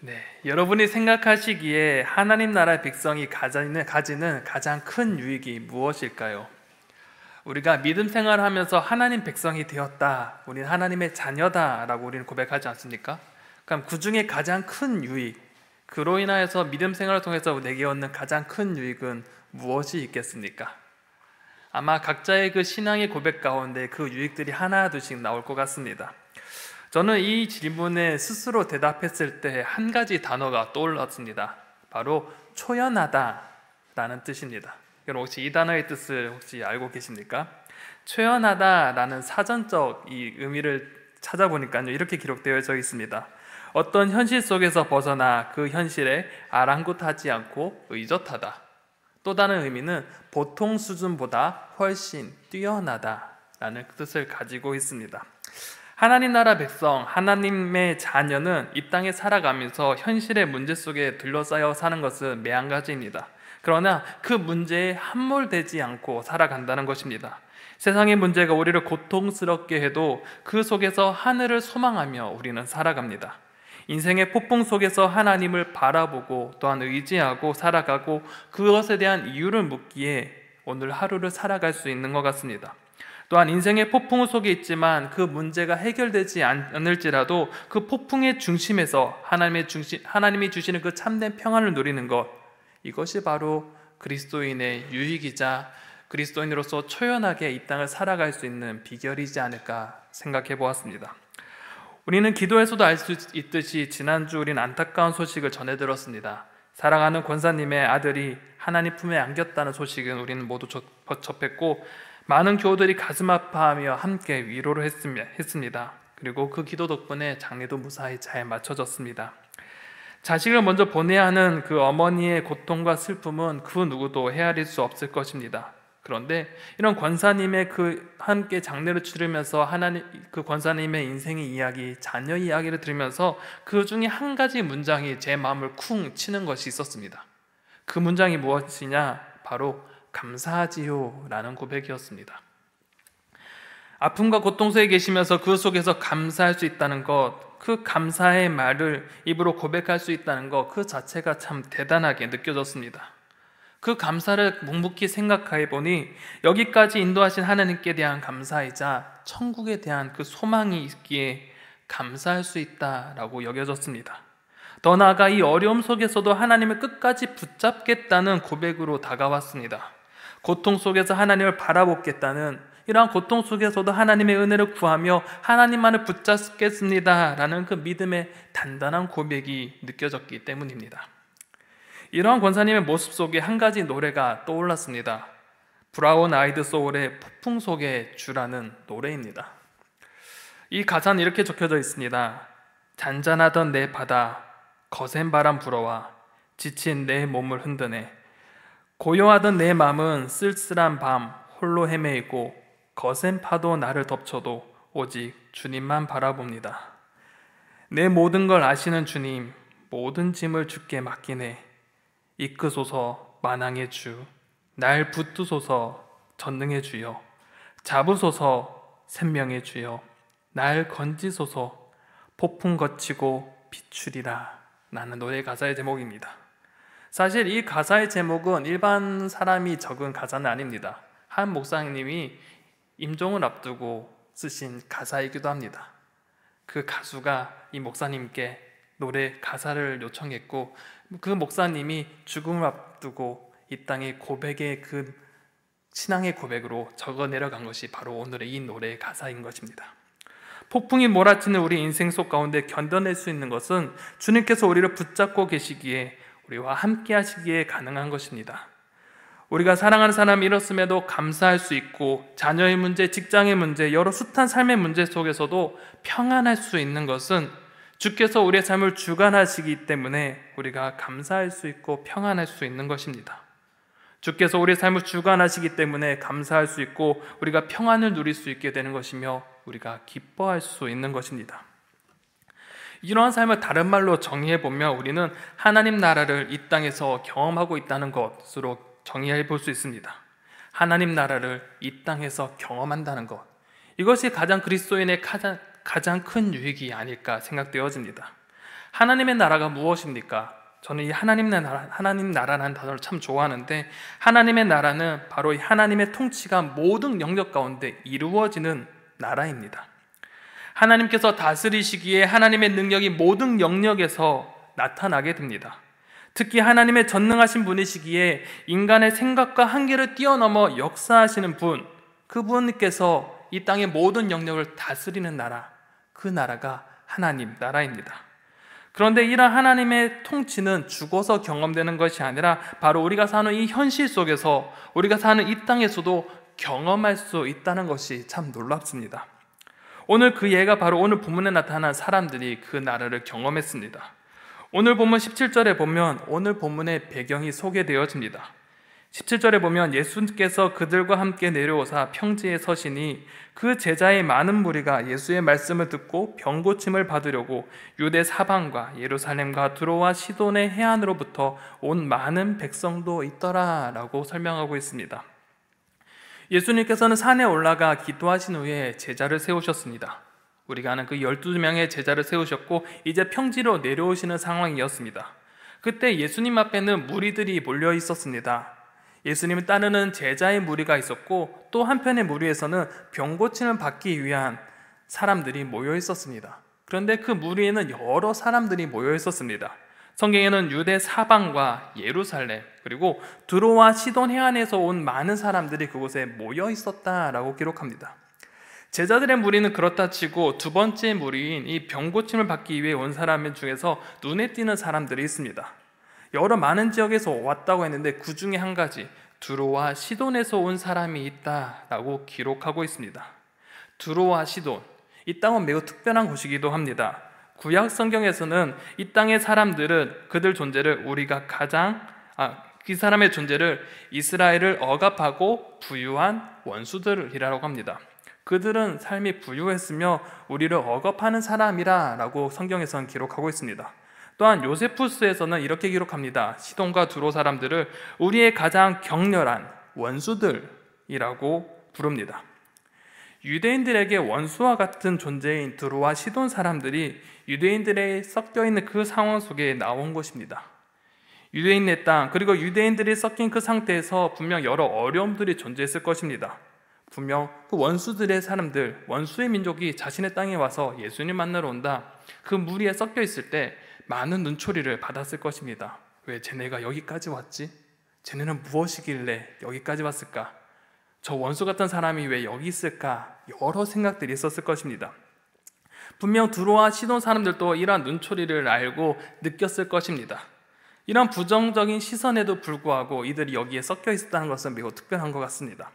네, 여러분이 생각하시기에 하나님 나라의 백성이 가지는 가장 큰 유익이 무엇일까요? 우리가 믿음 생활을 하면서 하나님 백성이 되었다, 우리는 하나님의 자녀다 라고 우리는 고백하지 않습니까? 그럼 그 중에 가장 큰 유익, 그로 인하여서 믿음 생활을 통해서 내게 얻는 가장 큰 유익은 무엇이 있겠습니까? 아마 각자의 그 신앙의 고백 가운데 그 유익들이 하나둘씩 나올 것 같습니다. 저는 이 질문에 스스로 대답했을 때 한 가지 단어가 떠올랐습니다. 바로 초연하다 라는 뜻입니다. 여러분 혹시 이 단어의 뜻을 혹시 알고 계십니까? 초연하다 라는 사전적 이 의미를 찾아보니까요, 이렇게 기록되어져 있습니다. 어떤 현실 속에서 벗어나 그 현실에 아랑곳하지 않고 의젓하다. 또 다른 의미는 보통 수준보다 훨씬 뛰어나다 라는 뜻을 가지고 있습니다. 하나님 나라 백성, 하나님의 자녀는 이 땅에 살아가면서 현실의 문제 속에 둘러싸여 사는 것은 매한가지입니다. 그러나 그 문제에 함몰되지 않고 살아간다는 것입니다. 세상의 문제가 우리를 고통스럽게 해도 그 속에서 하늘을 소망하며 우리는 살아갑니다. 인생의 폭풍 속에서 하나님을 바라보고 또한 의지하고 살아가고 그것에 대한 이유를 묻기에 오늘 하루를 살아갈 수 있는 것 같습니다. 또한 인생의 폭풍 속에 있지만 그 문제가 해결되지 않을지라도 그 폭풍의 중심에서 하나님이 주시는 그 참된 평안을 누리는 것, 이것이 바로 그리스도인의 유익이자 그리스도인으로서 초연하게 이 땅을 살아갈 수 있는 비결이지 않을까 생각해 보았습니다. 우리는 기도에서도 알 수 있듯이 지난주 우리는 안타까운 소식을 전해 들었습니다. 사랑하는 권사님의 아들이 하나님 품에 안겼다는 소식은 우리는 모두 접했고 많은 교우들이 가슴 아파하며 함께 위로를 했습니다. 그리고 그 기도 덕분에 장례도 무사히 잘 마쳐졌습니다. 자식을 먼저 보내야 하는 그 어머니의 고통과 슬픔은 그 누구도 헤아릴 수 없을 것입니다. 그런데 이런 권사님의 함께 장례를 치르면서 그 권사님의 인생의 이야기, 자녀 이야기를 들으면서 그 중에 한 가지 문장이 제 마음을 쿵 치는 것이 있었습니다. 그 문장이 무엇이냐? 바로 감사하지요 라는 고백이었습니다. 아픔과 고통 속에 계시면서 그 속에서 감사할 수 있다는 것, 그 감사의 말을 입으로 고백할 수 있다는 것, 그 자체가 참 대단하게 느껴졌습니다. 그 감사를 묵묵히 생각해 보니 여기까지 인도하신 하나님께 대한 감사이자 천국에 대한 그 소망이 있기에 감사할 수 있다라고 여겨졌습니다. 더 나아가 이 어려움 속에서도 하나님을 끝까지 붙잡겠다는 고백으로 다가왔습니다. 고통 속에서 하나님을 바라보겠다는, 이러한 고통 속에서도 하나님의 은혜를 구하며 하나님만을 붙잡겠습니다 라는 그 믿음의 단단한 고백이 느껴졌기 때문입니다. 이러한 권사님의 모습 속에 한 가지 노래가 떠올랐습니다. 브라운 아이드 소울의 폭풍 속의 주라는 노래입니다. 이 가사는 이렇게 적혀져 있습니다. 잔잔하던 내 바다, 거센 바람 불어와 지친 내 몸을 흔드네. 고요하던 내 마음은 쓸쓸한 밤 홀로 헤매이고 거센 파도 나를 덮쳐도 오직 주님만 바라봅니다. 내 모든 걸 아시는 주님, 모든 짐을 주께 맡기네. 이끄소서 만왕의 주, 날 붙드소서 전능의 주여, 잡으소서 생명의 주여, 날 건지소서 폭풍 거치고 비추리라 라는 노래 가사의 제목입니다. 사실 이 가사의 제목은 일반 사람이 적은 가사는 아닙니다. 한 목사님이 임종을 앞두고 쓰신 가사이기도 합니다. 그 가수가 이 목사님께 노래 가사를 요청했고 그 목사님이 죽음을 앞두고 이 땅의 고백의 그 신앙의 고백으로 적어 내려간 것이 바로 오늘의 이 노래의 가사인 것입니다. 폭풍이 몰아치는 우리 인생 속 가운데 견뎌낼 수 있는 것은 주님께서 우리를 붙잡고 계시기에, 우리와 함께 하시기에 가능한 것입니다. 우리가 사랑하는 사람이 잃었음에도 감사할 수 있고, 자녀의 문제, 직장의 문제, 여러 숱한 삶의 문제 속에서도 평안할 수 있는 것은 주께서 우리의 삶을 주관하시기 때문에 우리가 감사할 수 있고 평안할 수 있는 것입니다. 주께서 우리의 삶을 주관하시기 때문에 감사할 수 있고 우리가 평안을 누릴 수 있게 되는 것이며 우리가 기뻐할 수 있는 것입니다. 이러한 삶을 다른 말로 정의해보면 우리는 하나님 나라를 이 땅에서 경험하고 있다는 것으로 정의해 볼 수 있습니다. 하나님 나라를 이 땅에서 경험한다는 것, 이것이 가장 그리스도인의 가장 큰 유익이 아닐까 생각되어집니다. 하나님의 나라가 무엇입니까? 저는 이 하나님 나라라는 단어를 참 좋아하는데, 하나님의 나라는 바로 이 하나님의 통치가 모든 영역 가운데 이루어지는 나라입니다. 하나님께서 다스리시기에 하나님의 능력이 모든 영역에서 나타나게 됩니다. 특히 하나님의 전능하신 분이시기에 인간의 생각과 한계를 뛰어넘어 역사하시는 분, 그분께서 이 땅의 모든 영역을 다스리는 나라, 그 나라가 하나님 나라입니다. 그런데 이러한 하나님의 통치는 죽어서 경험되는 것이 아니라 바로 우리가 사는 이 현실 속에서, 우리가 사는 이 땅에서도 경험할 수 있다는 것이 참 놀랍습니다. 오늘 그 예가 바로 오늘 본문에 나타난 사람들이 그 나라를 경험했습니다. 오늘 본문 17절에 보면 오늘 본문의 배경이 소개되어집니다. 17절에 보면 예수께서 그들과 함께 내려오사 평지에 서시니 그 제자의 많은 무리가 예수의 말씀을 듣고 병 고침을 받으려고 유대 사방과 예루살렘과 두로와 시돈의 해안으로부터 온 많은 백성도 있더라 라고 설명하고 있습니다. 예수님께서는 산에 올라가 기도하신 후에 제자를 세우셨습니다. 우리가 아는 그 12명의 제자를 세우셨고 이제 평지로 내려오시는 상황이었습니다. 그때 예수님 앞에는 무리들이 몰려 있었습니다. 예수님을 따르는 제자의 무리가 있었고 또 한편의 무리에서는 병 고침을 받기 위한 사람들이 모여 있었습니다. 그런데 그 무리에는 여러 사람들이 모여 있었습니다. 성경에는 유대 사방과 예루살렘 그리고 두로와 시돈 해안에서 온 많은 사람들이 그곳에 모여 있었다라고 기록합니다. 제자들의 무리는 그렇다 치고 두 번째 무리인 이 병 고침을 받기 위해 온 사람 중에서 눈에 띄는 사람들이 있습니다. 여러 많은 지역에서 왔다고 했는데 그 중에 한 가지, 두로와 시돈에서 온 사람이 있다라고 기록하고 있습니다. 두로와 시돈, 이 땅은 매우 특별한 곳이기도 합니다. 구약 성경에서는 이 땅의 사람들은 그들 존재를 그 사람의 존재를 이스라엘을 억압하고 부유한 원수들이라고 합니다. 그들은 삶이 부유했으며 우리를 억압하는 사람이라고 성경에서는 기록하고 있습니다. 또한 요세푸스에서는 이렇게 기록합니다. 시돈과 두로 사람들을 우리의 가장 격렬한 원수들이라고 부릅니다. 유대인들에게 원수와 같은 존재인 두로와 시돈 사람들이 유대인들에 섞여 있는 그 상황 속에 나온 것입니다. 유대인의 땅, 그리고 유대인들이 섞인 그 상태에서 분명 여러 어려움들이 존재했을 것입니다. 분명 그 원수들의 사람들, 원수의 민족이 자신의 땅에 와서 예수님 만나러 온다. 그 무리에 섞여 있을 때 많은 눈초리를 받았을 것입니다. 왜 쟤네가 여기까지 왔지? 쟤네는 무엇이길래 여기까지 왔을까? 저 원수 같은 사람이 왜 여기 있을까? 여러 생각들이 있었을 것입니다. 분명 두로와 시돈 사람들도 이러한 눈초리를 알고 느꼈을 것입니다. 이런 부정적인 시선에도 불구하고 이들이 여기에 섞여 있었다는 것은 매우 특별한 것 같습니다.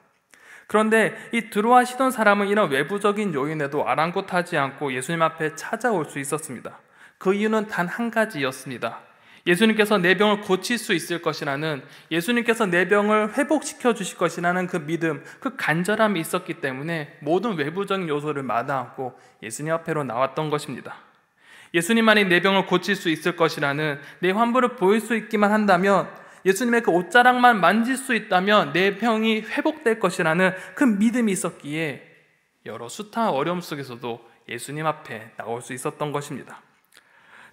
그런데 이 두로와 시돈 사람은 이런 외부적인 요인에도 아랑곳하지 않고 예수님 앞에 찾아올 수 있었습니다. 그 이유는 단 한 가지였습니다. 예수님께서 내 병을 고칠 수 있을 것이라는, 예수님께서 내 병을 회복시켜 주실 것이라는 그 믿음, 그 간절함이 있었기 때문에 모든 외부적인 요소를 마다하고 예수님 앞에로 나왔던 것입니다. 예수님만이 내 병을 고칠 수 있을 것이라는, 내 환부를 보일 수 있기만 한다면, 예수님의 그 옷자락만 만질 수 있다면 내 병이 회복될 것이라는 그 믿음이 있었기에 여러 숱한 어려움 속에서도 예수님 앞에 나올 수 있었던 것입니다.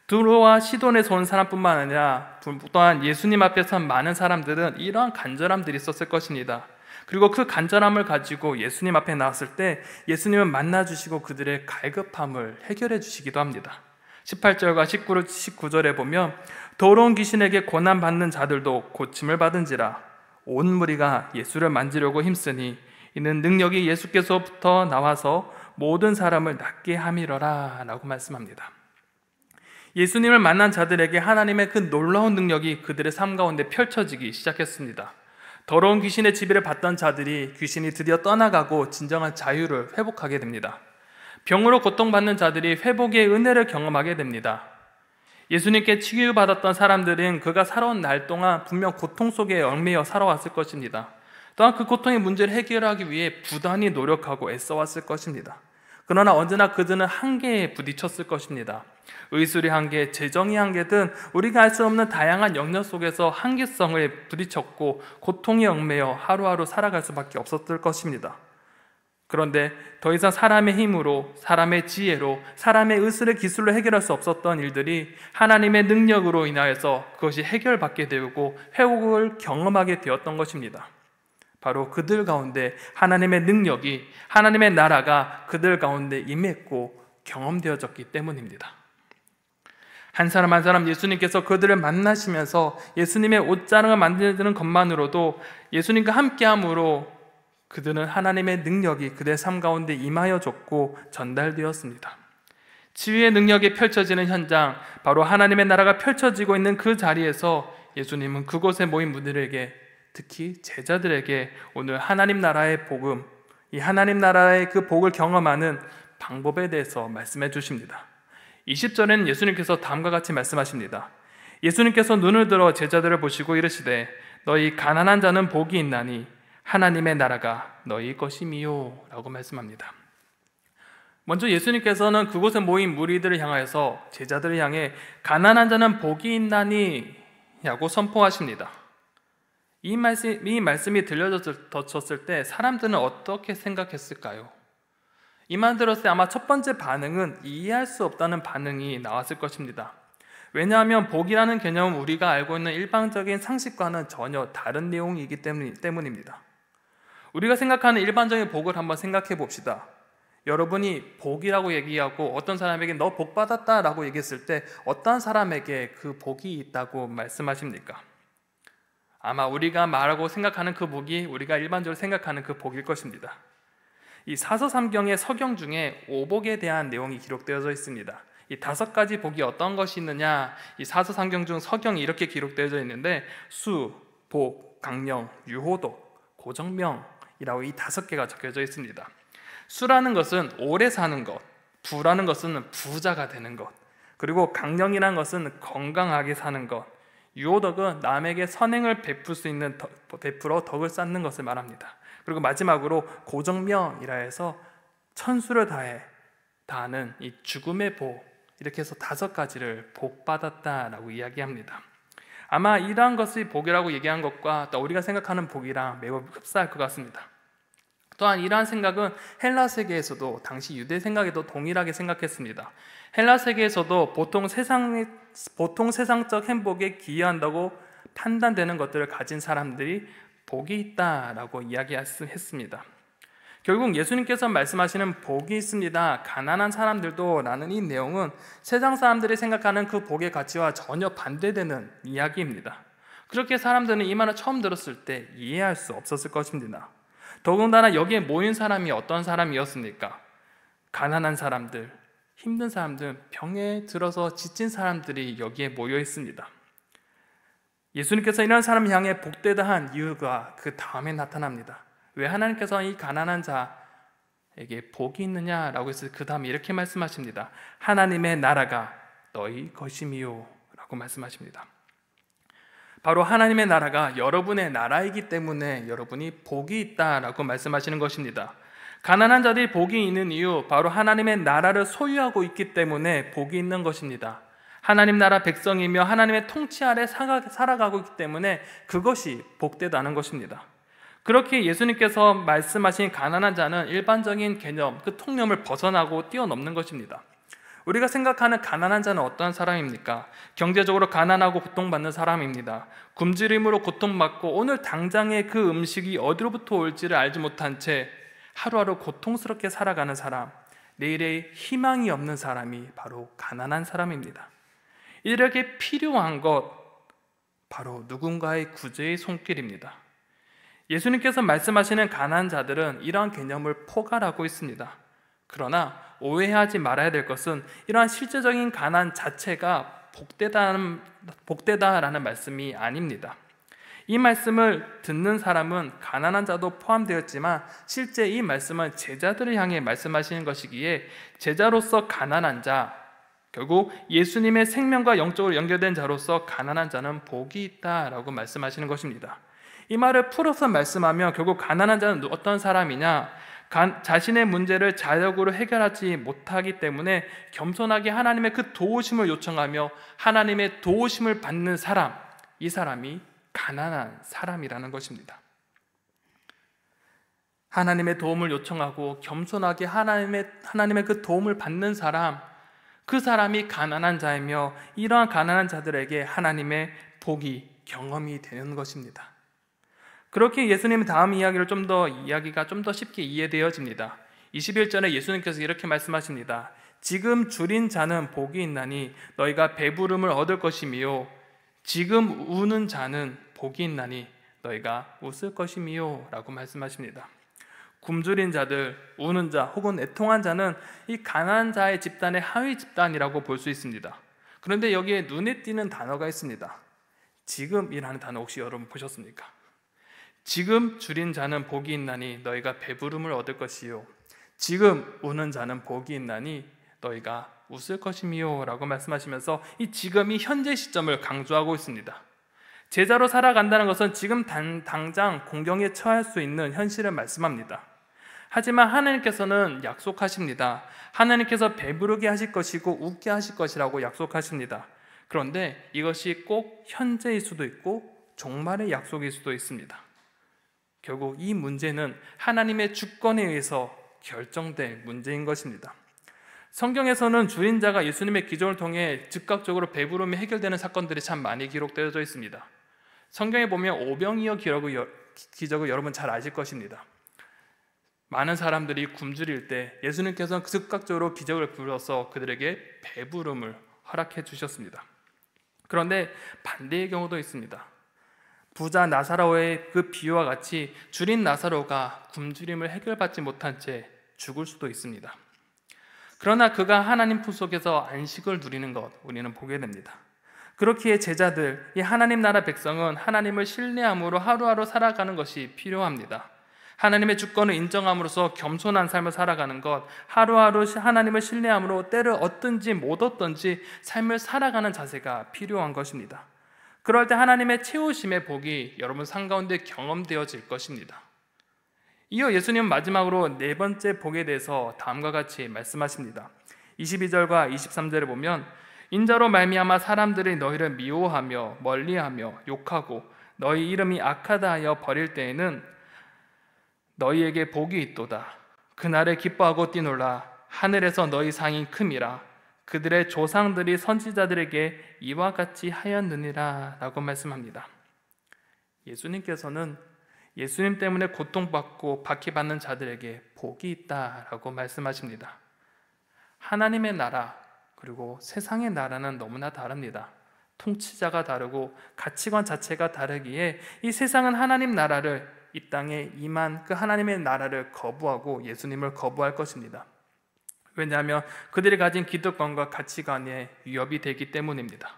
두로와 시돈에서 온 사람뿐만 아니라 또한 예수님 앞에 선 많은 사람들은 이러한 간절함들이 있었을 것입니다. 그리고 그 간절함을 가지고 예수님 앞에 나왔을 때 예수님은 만나주시고 그들의 갈급함을 해결해 주시기도 합니다. 18절과 19절에 보면 더러운 귀신에게 고난받는 자들도 고침을 받은지라 온 무리가 예수를 만지려고 힘쓰니 이는 능력이 예수께서부터 나와서 모든 사람을 낫게 함이러라 라고 말씀합니다. 예수님을 만난 자들에게 하나님의 그 놀라운 능력이 그들의 삶 가운데 펼쳐지기 시작했습니다. 더러운 귀신의 지배를 받던 자들이 귀신이 드디어 떠나가고 진정한 자유를 회복하게 됩니다. 병으로 고통받는 자들이 회복의 은혜를 경험하게 됩니다. 예수님께 치유받았던 사람들은 그가 살아온 날 동안 분명 고통 속에 얽매여 살아왔을 것입니다. 또한 그 고통의 문제를 해결하기 위해 부단히 노력하고 애써왔을 것입니다. 그러나 언제나 그들은 한계에 부딪혔을 것입니다. 의술의 한계, 재정의 한계든 우리가 알 수 없는 다양한 영역 속에서 한계성을 부딪혔고 고통에 얽매여 하루하루 살아갈 수밖에 없었을 것입니다. 그런데 더 이상 사람의 힘으로, 사람의 지혜로, 사람의 의술의 기술로 해결할 수 없었던 일들이 하나님의 능력으로 인하여서 그것이 해결받게 되고 회복을 경험하게 되었던 것입니다. 바로 그들 가운데 하나님의 능력이, 하나님의 나라가 그들 가운데 임했고 경험되어졌기 때문입니다. 한 사람 한 사람 예수님께서 그들을 만나시면서 예수님의 옷자락을 만드는 것만으로도 예수님과 함께함으로 그들은 하나님의 능력이 그들의 삶 가운데 임하여졌고 전달되었습니다. 치유의 능력이 펼쳐지는 현장, 바로 하나님의 나라가 펼쳐지고 있는 그 자리에서 예수님은 그곳에 모인 분들에게, 특히 제자들에게 오늘 하나님 나라의 복음, 이 하나님 나라의 그 복을 경험하는 방법에 대해서 말씀해 주십니다. 20절에는 예수님께서 다음과 같이 말씀하십니다. 예수님께서 눈을 들어 제자들을 보시고 이르시되 너희 가난한 자는 복이 있나니 하나님의 나라가 너희 것임이요 라고 말씀합니다. 먼저 예수님께서는 그곳에 모인 무리들을 향하여서, 제자들을 향해 가난한 자는 복이 있나니 라고 선포하십니다. 이 말씀이 들려졌을 때 사람들은 어떻게 생각했을까요? 이 말 들었을 때 아마 첫 번째 반응은 이해할 수 없다는 반응이 나왔을 것입니다. 왜냐하면 복이라는 개념은 우리가 알고 있는 일반적인 상식과는 전혀 다른 내용이기 때문입니다. 우리가 생각하는 일반적인 복을 한번 생각해 봅시다. 여러분이 복이라고 얘기하고 어떤 사람에게 너 복 받았다 라고 얘기했을 때 어떤 사람에게 그 복이 있다고 말씀하십니까? 아마 우리가 말하고 생각하는 그 복이 우리가 일반적으로 생각하는 그 복일 것입니다. 이 사서삼경의 서경 중에 오복에 대한 내용이 기록되어져 있습니다. 이 5가지 복이 어떤 것이 있느냐, 이 사서삼경 중 서경이 이렇게 기록되어져 있는데 수, 복, 강령, 유호독, 고정명이라고 이 5개가 적혀져 있습니다. 수라는 것은 오래 사는 것, 부라는 것은 부자가 되는 것, 그리고 강령이라는 것은 건강하게 사는 것, 유호덕은 남에게 선행을 베풀어 덕을 쌓는 것을 말합니다. 그리고 마지막으로 고정명이라 해서 천수를 다하는 이 죽음의 복, 이렇게 해서 5가지를 복 받았다라고 이야기합니다. 아마 이러한 것이 복이라고 얘기한 것과 또 우리가 생각하는 복이랑 매우 흡사할 것 같습니다. 또한 이러한 생각은 헬라 세계에서도, 당시 유대 생각에도 동일하게 생각했습니다. 헬라 세계에서도 보통 세상적 행복에 기여한다고 판단되는 것들을 가진 사람들이 복이 있다라고 이야기했습니다. 결국 예수님께서 말씀하시는 복이 있습니다, 가난한 사람들도 라는 이 내용은 세상 사람들이 생각하는 그 복의 가치와 전혀 반대되는 이야기입니다. 그렇게 사람들은 이 말을 처음 들었을 때 이해할 수 없었을 것입니다. 더군다나 여기에 모인 사람이 어떤 사람이었습니까? 가난한 사람들, 힘든 사람들, 병에 들어서 지친 사람들이 여기에 모여 있습니다. 예수님께서 이런 사람을 향해 복되다 한 이유가 그 다음에 나타납니다. 왜 하나님께서 이 가난한 자에게 복이 있느냐라고 해서 그 다음에 이렇게 말씀하십니다. 하나님의 나라가 너희 것임이요 라고 말씀하십니다. 바로 하나님의 나라가 여러분의 나라이기 때문에 여러분이 복이 있다라고 말씀하시는 것입니다. 가난한 자들이 복이 있는 이유, 바로 하나님의 나라를 소유하고 있기 때문에 복이 있는 것입니다. 하나님 나라 백성이며 하나님의 통치 아래 살아가고 있기 때문에 그것이 복되다는 것입니다. 그렇게 예수님께서 말씀하신 가난한 자는 일반적인 개념, 그 통념을 벗어나고 뛰어넘는 것입니다. 우리가 생각하는 가난한 자는 어떠한 사람입니까? 경제적으로 가난하고 고통받는 사람입니다. 굶주림으로 고통받고 오늘 당장의 그 음식이 어디로부터 올지를 알지 못한 채 하루하루 고통스럽게 살아가는 사람, 내일의 희망이 없는 사람이 바로 가난한 사람입니다. 이들에게 필요한 것, 바로 누군가의 구제의 손길입니다. 예수님께서 말씀하시는 가난한 자들은 이러한 개념을 포괄하고 있습니다. 그러나 오해하지 말아야 될 것은 이러한 실제적인 가난 자체가 복되다라는 말씀이 아닙니다. 이 말씀을 듣는 사람은 가난한 자도 포함되었지만 실제 이 말씀은 제자들을 향해 말씀하시는 것이기에 제자로서 가난한 자, 결국 예수님의 생명과 영적으로 연결된 자로서 가난한 자는 복이 있다라고 말씀하시는 것입니다. 이 말을 풀어서 말씀하면 결국 가난한 자는 어떤 사람이냐? 자신의 문제를 자력으로 해결하지 못하기 때문에 겸손하게 하나님의 그 도우심을 요청하며 하나님의 도우심을 받는 사람, 이 사람이 가난한 사람이라는 것입니다. 하나님의 도움을 요청하고 겸손하게 하나님의 그 도움을 받는 사람, 그 사람이 가난한 자이며 이러한 가난한 자들에게 하나님의 복이 경험이 되는 것입니다. 그렇게 예수님의 다음 이야기를 이야기가 좀 더 쉽게 이해되어집니다. 21절에 예수님께서 이렇게 말씀하십니다. 지금 줄인 자는 복이 있나니 너희가 배부름을 얻을 것이미요, 지금 우는 자는 복이 있나니 너희가 웃을 것이미요 라고 말씀하십니다. 굶주린 자들, 우는 자 혹은 애통한 자는 이 가난한 자의 집단의 하위 집단이라고 볼 수 있습니다. 그런데 여기에 눈에 띄는 단어가 있습니다. 지금이라는 단어 혹시 여러분 보셨습니까? 지금 줄인 자는 복이 있나니 너희가 배부름을 얻을 것이요, 지금 우는 자는 복이 있나니 너희가 웃을 것이미요 라고 말씀하시면서 이 지금이 현재 시점을 강조하고 있습니다. 제자로 살아간다는 것은 지금 당장 공경에 처할 수 있는 현실을 말씀합니다. 하지만 하나님께서는 약속하십니다. 하나님께서 배부르게 하실 것이고 웃게 하실 것이라고 약속하십니다. 그런데 이것이 꼭 현재일 수도 있고 종말의 약속일 수도 있습니다. 결국 이 문제는 하나님의 주권에 의해서 결정될 문제인 것입니다. 성경에서는 줄인 자가 예수님의 기적을 통해 즉각적으로 배부름이 해결되는 사건들이 참 많이 기록되어져 있습니다. 성경에 보면 오병이어 기적을 여러분 잘 아실 것입니다. 많은 사람들이 굶주릴 때 예수님께서는 즉각적으로 기적을 부려서 그들에게 배부름을 허락해 주셨습니다. 그런데 반대의 경우도 있습니다. 부자 나사로의 그 비유와 같이 줄인 나사로가 굶주림을 해결받지 못한 채 죽을 수도 있습니다. 그러나 그가 하나님 품 속에서 안식을 누리는 것 우리는 보게 됩니다. 그렇기에 제자들, 이 하나님 나라 백성은 하나님을 신뢰함으로 하루하루 살아가는 것이 필요합니다. 하나님의 주권을 인정함으로써 겸손한 삶을 살아가는 것, 하루하루 하나님을 신뢰함으로 때를 얻든지 못 얻든지 삶을 살아가는 자세가 필요한 것입니다. 그럴 때 하나님의 채우심의 복이 여러분 삶 가운데 경험되어질 것입니다. 이어 예수님은 마지막으로 네 번째 복에 대해서 다음과 같이 말씀하십니다. 22절과 23절을 보면 인자로 말미암아 사람들이 너희를 미워하며 멀리하며 욕하고 너희 이름이 악하다 하여 버릴 때에는 너희에게 복이 있도다. 그날에 기뻐하고 뛰놀라. 하늘에서 너희 상이 큼이라. 그들의 조상들이 선지자들에게 이와 같이 하였느니라 라고 말씀합니다. 예수님께서는 예수님 때문에 고통받고 박해받는 자들에게 복이 있다라고 말씀하십니다. 하나님의 나라 그리고 세상의 나라는 너무나 다릅니다. 통치자가 다르고 가치관 자체가 다르기에 이 세상은 하나님 나라를, 이 땅에 임한 그 하나님의 나라를 거부하고 예수님을 거부할 것입니다. 왜냐하면 그들이 가진 기득권과 가치관에 위협이 되기 때문입니다.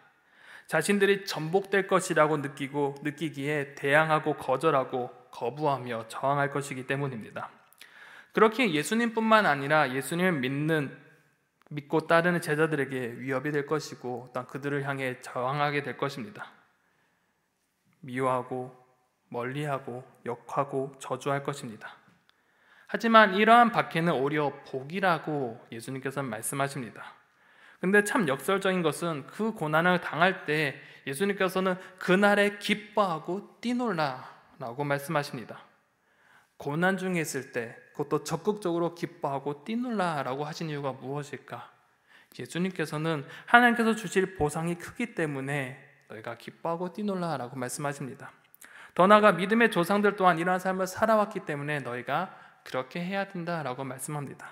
자신들이 전복될 것이라고 느끼기에 대항하고 거절하고 거부하며 저항할 것이기 때문입니다. 그렇게 예수님뿐만 아니라 예수님을 믿고 따르는 제자들에게 위협이 될 것이고 또 그들을 향해 저항하게 될 것입니다. 미워하고 멀리하고 욕하고 저주할 것입니다. 하지만 이러한 박해는 오히려 복이라고 예수님께서는 말씀하십니다. 근데 참 역설적인 것은 그 고난을 당할 때 예수님께서는 그날에 기뻐하고 뛰놀라 라고 말씀하십니다. 고난 중에 있을 때 그것도 적극적으로 기뻐하고 뛰놀라 라고 하신 이유가 무엇일까? 예수님께서는 하나님께서 주실 보상이 크기 때문에 너희가 기뻐하고 뛰놀라 라고 말씀하십니다. 더 나아가 믿음의 조상들 또한 이러한 삶을 살아왔기 때문에 너희가 그렇게 해야 된다라고 말씀합니다.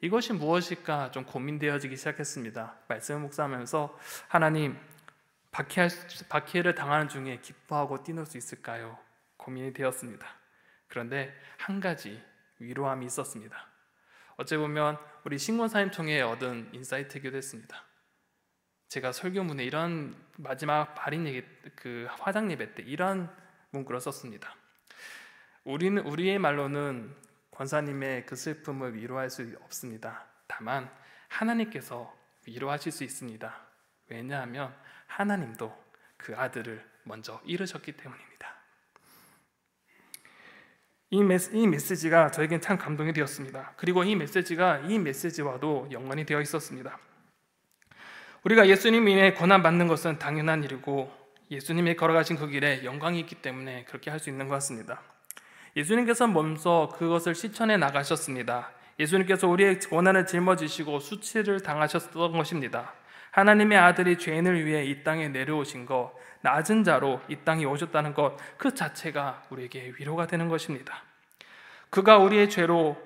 이것이 무엇일까 좀 고민되어지기 시작했습니다. 말씀을 묵상하면서 하나님, 박해를 당하는 중에 기뻐하고 뛰놀 수 있을까요? 고민이 되었습니다. 그런데 한 가지 위로함이 있었습니다. 어찌 보면 우리 신권사님 통해 얻은 인사이트이기도 했습니다. 제가 설교문에 이런 마지막 발인 예배, 화장 예배 때 이런 문구를 썼습니다. 우리의 말로는 권사님의 그 슬픔을 위로할 수 없습니다. 다만 하나님께서 위로하실 수 있습니다. 왜냐하면 하나님도 그 아들을 먼저 잃으셨기 때문입니다. 이 메시지가 저에겐 참 감동이 되었습니다. 그리고 이 메시지와도 연관이 되어 있었습니다. 우리가 예수님 인해 고난받는 것은 당연한 일이고 예수님이 걸어가신 그 길에 영광이 있기 때문에 그렇게 할 수 있는 것 같습니다. 예수님께서 먼저 그것을 실천해 나가셨습니다. 예수님께서 우리의 고난을 짊어지시고 수치를 당하셨던 것입니다. 하나님의 아들이 죄인을 위해 이 땅에 내려오신 것, 낮은 자로 이 땅에 오셨다는 것, 그 자체가 우리에게 위로가 되는 것입니다. 그가 우리의 죄로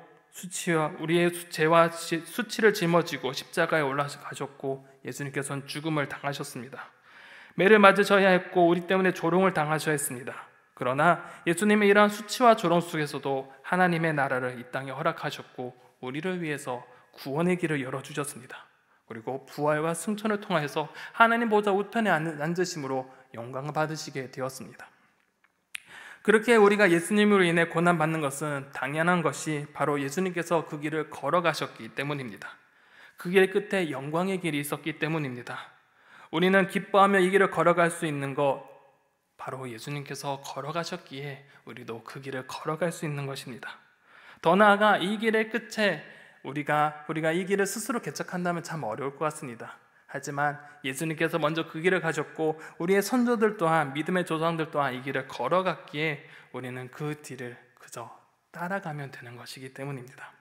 우리의 죄와 수치를 짊어지고 십자가에 올라가셨고 예수님께서는 죽음을 당하셨습니다. 매를 맞으셔야 했고 우리 때문에 조롱을 당하셔야 했습니다. 그러나 예수님의 이러한 수치와 조롱 속에서도 하나님의 나라를 이 땅에 허락하셨고 우리를 위해서 구원의 길을 열어주셨습니다. 그리고 부활과 승천을 통하여서 하나님 보좌 우편에 앉으심으로 영광을 받으시게 되었습니다. 그렇게 우리가 예수님으로 인해 고난받는 것은 당연한 것이 바로 예수님께서 그 길을 걸어가셨기 때문입니다. 그 길 끝에 영광의 길이 있었기 때문입니다. 우리는 기뻐하며 이 길을 걸어갈 수 있는 것, 바로 예수님께서 걸어가셨기에 우리도 그 길을 걸어갈 수 있는 것입니다. 더 나아가 이 길의 끝에 우리가 이 길을 스스로 개척한다면 참 어려울 것 같습니다. 하지만 예수님께서 먼저 그 길을 가셨고 우리의 선조들 또한, 믿음의 조상들 또한 이 길을 걸어갔기에 우리는 그 뒤를 그저 따라가면 되는 것이기 때문입니다.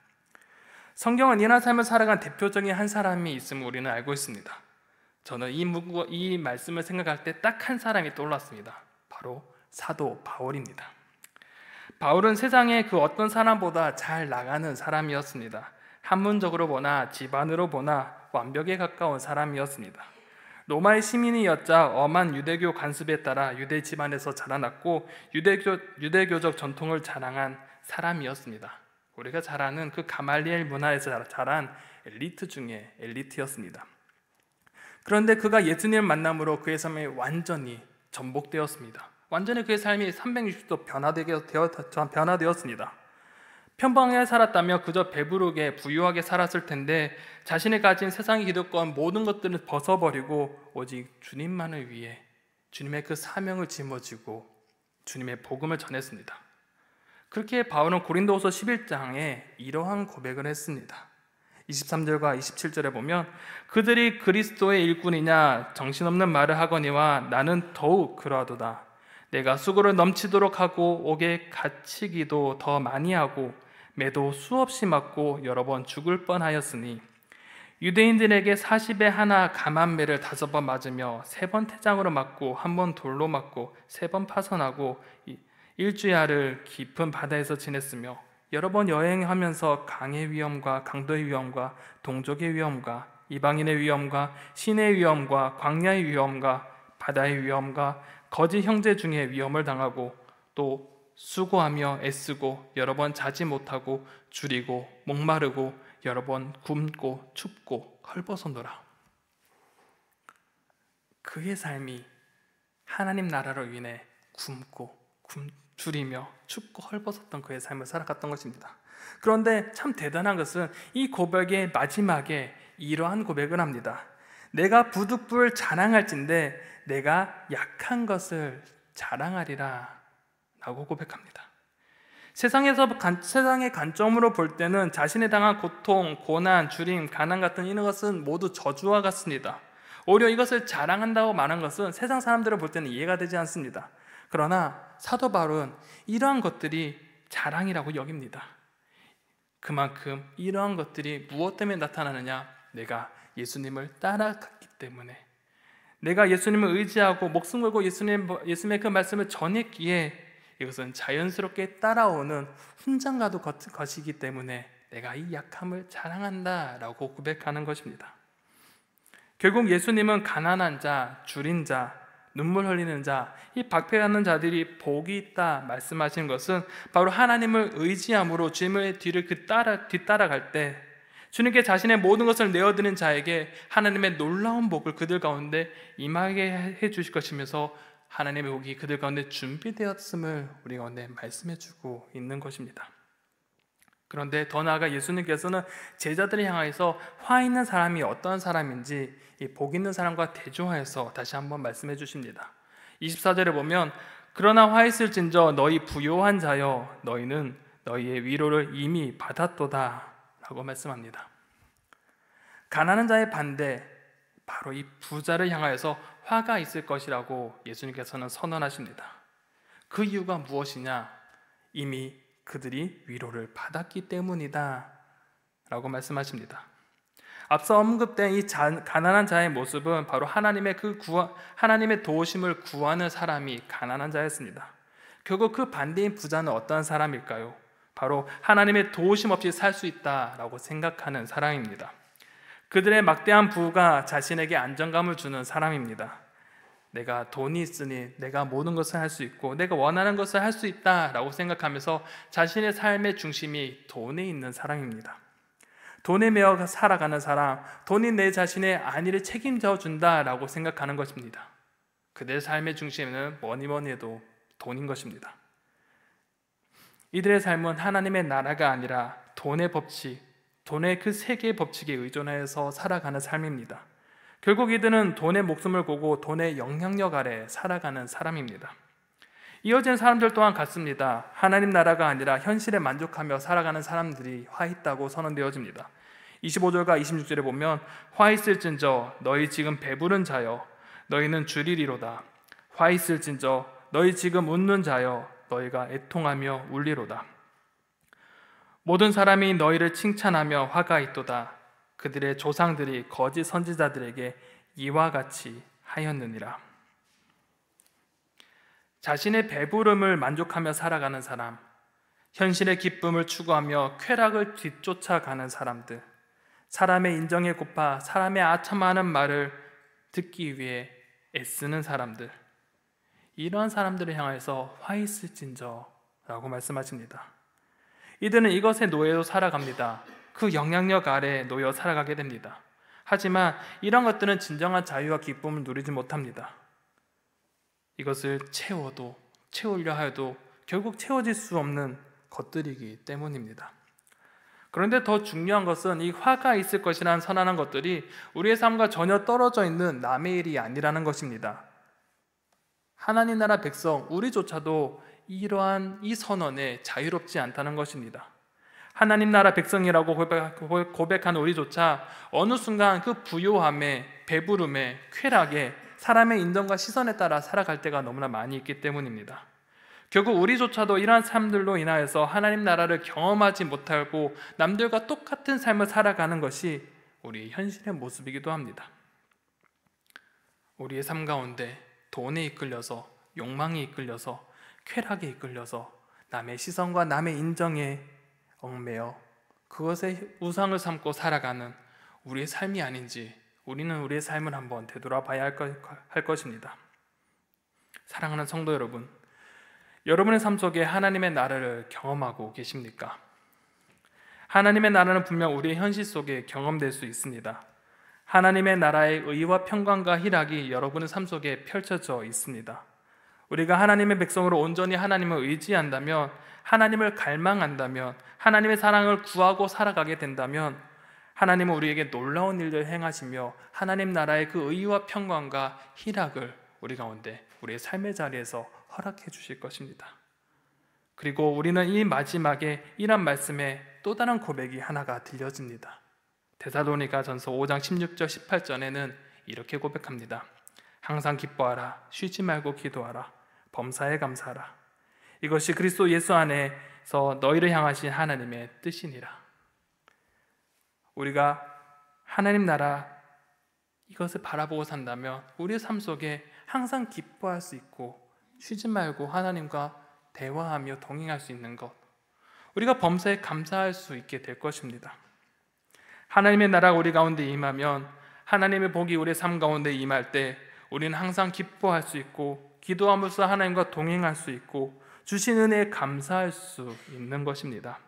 성경은 이러한 삶을 살아간 대표적인 한 사람이 있음을 우리는 알고 있습니다. 저는 이 말씀을 생각할 때 딱 한 사람이 떠올랐습니다. 바로 사도 바울입니다. 바울은 세상의 그 어떤 사람보다 잘 나가는 사람이었습니다. 학문적으로 보나 집안으로 보나 완벽에 가까운 사람이었습니다. 로마의 시민이었자 엄한 유대교 관습에 따라 유대 집안에서 자라났고 유대교적 전통을 자랑한 사람이었습니다. 우리가 잘 아는 그 가말리엘 문화에서 자란 엘리트 중에 엘리트였습니다. 그런데 그가 예수님을 만남으로 그의 삶이 완전히 전복되었습니다. 완전히 그의 삶이 360도 변화되었습니다. 평범하게 살았다며 그저 배부르게 부유하게 살았을 텐데 자신이 가진 세상의 기득권 모든 것들을 벗어버리고 오직 주님만을 위해 주님의 그 사명을 짊어지고 주님의 복음을 전했습니다. 그렇게 바울은 고린도후서 11장에 이러한 고백을 했습니다. 23절과 27절에 보면 그들이 그리스도의 일꾼이냐 정신없는 말을 하거니와 나는 더욱 그러하도다. 내가 수고를 넘치도록 하고 옥에 갇히기도 더 많이 하고 매도 수없이 맞고 여러 번 죽을 뻔하였으니 유대인들에게 40에 하나 감한 매를 5번 맞으며 3번 태장으로 맞고 1번 돌로 맞고 3번 파선하고 일주야를 깊은 바다에서 지냈으며 여러 번 여행하면서 강의 위험과 강도의 위험과 동족의 위험과 이방인의 위험과 신의 위험과 광야의 위험과 바다의 위험과 거짓 형제 중에 위험을 당하고 또 수고하며 애쓰고 여러 번 자지 못하고 줄이고 목마르고 여러 번 굶고 춥고 헐벗어노라. 그의 삶이 하나님 나라로 인해 굶고 줄이며 춥고 헐벗었던 그의 삶을 살아갔던 것입니다. 그런데 참 대단한 것은 이 고백의 마지막에 이러한 고백을 합니다. 내가 부득불 자랑할진대 내가 약한 것을 자랑하리라 라고 고백합니다. 세상의 관점으로 볼 때는 자신이 당한 고통, 고난, 주림, 가난 같은 이런 것은 모두 저주와 같습니다. 오히려 이것을 자랑한다고 말한 것은 세상 사람들을 볼 때는 이해가 되지 않습니다. 그러나 사도 바울은 이러한 것들이 자랑이라고 여깁니다. 그만큼 이러한 것들이 무엇 때문에 나타나느냐? 내가 예수님을 따라갔기 때문에, 내가 예수님을 의지하고 목숨 걸고 예수님의 그 말씀을 전했기에 이것은 자연스럽게 따라오는 훈장과도 것이기 때문에 내가 이 약함을 자랑한다라고 고백하는 것입니다. 결국 예수님은 가난한 자, 줄인 자, 눈물 흘리는 자, 이 박해하는 자들이 복이 있다 말씀하시는 것은 바로 하나님을 의지함으로 주님의 뒤를 뒤따라갈 때 주님께 자신의 모든 것을 내어드리는 자에게 하나님의 놀라운 복을 그들 가운데 임하게 해주실 것이면서 하나님의 복이 그들 가운데 준비되었음을 우리 가운데 말씀해주고 있는 것입니다. 그런데 더 나아가 예수님께서는 제자들을 향해서 화 있는 사람이 어떤 사람인지 이 복 있는 사람과 대조하여서 다시 한번 말씀해 주십니다. 24절에 보면 그러나 화 있을진저 너희 부요한 자여 너희는 너희의 위로를 이미 받았도다 라고 말씀합니다. 가난한 자의 반대, 바로 이 부자를 향하여서 화가 있을 것이라고 예수님께서는 선언하십니다. 그 이유가 무엇이냐? 이미 그들이 위로를 받았기 때문이다 라고 말씀하십니다. 앞서 언급된 이 가난한 자의 모습은 바로 하나님의 도우심을 구하는 사람이 가난한 자였습니다. 결국 그 반대인 부자는 어떤 사람일까요? 바로 하나님의 도우심 없이 살 수 있다라고 생각하는 사람입니다. 그들의 막대한 부가 자신에게 안정감을 주는 사람입니다. 내가 돈이 있으니 내가 모든 것을 할 수 있고 내가 원하는 것을 할 수 있다라고 생각하면서 자신의 삶의 중심이 돈에 있는 사람입니다. 돈에 매여 살아가는 사람, 돈이 내 자신의 안위를 책임져 준다라고 생각하는 것입니다. 그들의 삶의 중심은 뭐니 해도 돈인 것입니다. 이들의 삶은 하나님의 나라가 아니라 돈의 법칙, 돈의 그 세계의 법칙에 의존해서 살아가는 삶입니다. 결국 이들은 돈의 목숨을 걸고 돈의 영향력 아래 살아가는 사람입니다. 이어진 사람들 또한 같습니다. 하나님 나라가 아니라 현실에 만족하며 살아가는 사람들이 화 있다고 선언되어집니다. 25절과 26절에 보면 화 있을진저 너희 지금 배부른 자여 너희는 줄이리로다. 화 있을진저 너희 지금 웃는 자여 너희가 애통하며 울리로다. 모든 사람이 너희를 칭찬하며 화가 있도다. 그들의 조상들이 거짓 선지자들에게 이와 같이 하였느니라. 자신의 배부름을 만족하며 살아가는 사람, 현실의 기쁨을 추구하며 쾌락을 뒤쫓아가는 사람들, 사람의 인정에 고파 사람의 아첨하는 말을 듣기 위해 애쓰는 사람들, 이러한 사람들을 향해서 화 있을진저 라고 말씀하십니다. 이들은 이것의 노예로 살아갑니다. 그 영향력 아래 놓여 살아가게 됩니다. 하지만 이런 것들은 진정한 자유와 기쁨을 누리지 못합니다. 이것을 채우려 하여도 결국 채워질 수 없는 것들이기 때문입니다. 그런데 더 중요한 것은 이 화가 있을 것이라는 선언한 것들이 우리의 삶과 전혀 떨어져 있는 남의 일이 아니라는 것입니다. 하나님 나라 백성, 우리조차도 이러한 이 선언에 자유롭지 않다는 것입니다. 하나님 나라 백성이라고 고백한 우리조차 어느 순간 그 부요함에, 배부름에, 쾌락에 사람의 인정과 시선에 따라 살아갈 때가 너무나 많이 있기 때문입니다. 결국 우리조차도 이러한 삶들로 인하여서 하나님 나라를 경험하지 못하고 남들과 똑같은 삶을 살아가는 것이 우리의 현실의 모습이기도 합니다. 우리의 삶 가운데 돈에 이끌려서, 욕망에 이끌려서, 쾌락에 이끌려서 남의 시선과 남의 인정에 얽매여 그것의 우상을 삼고 살아가는 우리의 삶이 아닌지 우리는 우리의 삶을 한번 되돌아봐야 할 것입니다. 사랑하는 성도 여러분, 여러분의 삶 속에 하나님의 나라를 경험하고 계십니까? 하나님의 나라는 분명 우리의 현실 속에 경험될 수 있습니다. 하나님의 나라의 의와 평강과 희락이 여러분의 삶 속에 펼쳐져 있습니다. 우리가 하나님의 백성으로 온전히 하나님을 의지한다면, 하나님을 갈망한다면, 하나님의 사랑을 구하고 살아가게 된다면 하나님은 우리에게 놀라운 일을 행하시며 하나님 나라의 그 의와 평강과 희락을 우리 가운데, 우리의 삶의 자리에서 허락해 주실 것입니다. 그리고 우리는 이 마지막에 이런 말씀에 또 다른 고백이 하나가 들려집니다. 데살로니가전서 5장 16절 18절에는 이렇게 고백합니다. 항상 기뻐하라, 쉬지 말고 기도하라, 범사에 감사하라. 이것이 그리스도 예수 안에서 너희를 향하신 하나님의 뜻이니라. 우리가 하나님 나라 이것을 바라보고 산다면 우리의 삶 속에 항상 기뻐할 수 있고 쉬지 말고 하나님과 대화하며 동행할 수 있는 것, 우리가 범사에 감사할 수 있게 될 것입니다. 하나님의 나라가 우리 가운데 임하면, 하나님의 복이 우리의 삶 가운데 임할 때 우리는 항상 기뻐할 수 있고 기도하면서 하나님과 동행할 수 있고 주신 은혜에 감사할 수 있는 것입니다.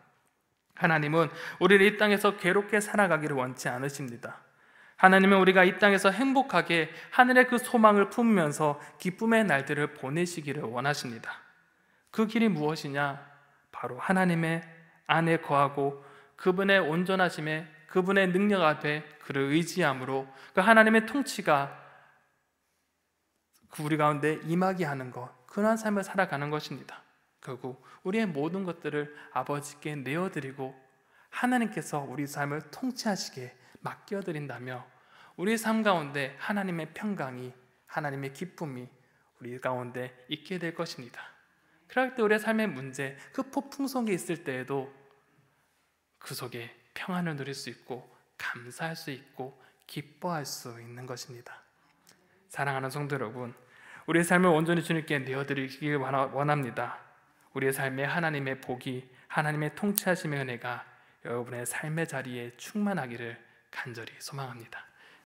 하나님은 우리를 이 땅에서 괴롭게 살아가기를 원치 않으십니다. 하나님은 우리가 이 땅에서 행복하게 하늘의 그 소망을 품으면서 기쁨의 날들을 보내시기를 원하십니다. 그 길이 무엇이냐? 바로 하나님의 안에 거하고 그분의 온전하심에, 그분의 능력 앞에 그를 의지함으로 그 하나님의 통치가 우리 가운데 임하게 하는 것, 그러한 삶을 살아가는 것입니다. 결국 우리의 모든 것들을 아버지께 내어드리고 하나님께서 우리 삶을 통치하시게 맡겨드린다며 우리의 삶 가운데 하나님의 평강이, 하나님의 기쁨이 우리 가운데 있게 될 것입니다. 그럴 때 우리의 삶의 문제, 그 폭풍 속에 있을 때에도 그 속에 평안을 누릴 수 있고 감사할 수 있고 기뻐할 수 있는 것입니다. 사랑하는 성도 여러분, 우리의 삶을 온전히 주님께 내어드리길 원합니다. 우리의 삶에 하나님의 복이, 하나님의 통치하심의 은혜가 여러분의 삶의 자리에 충만하기를 간절히 소망합니다.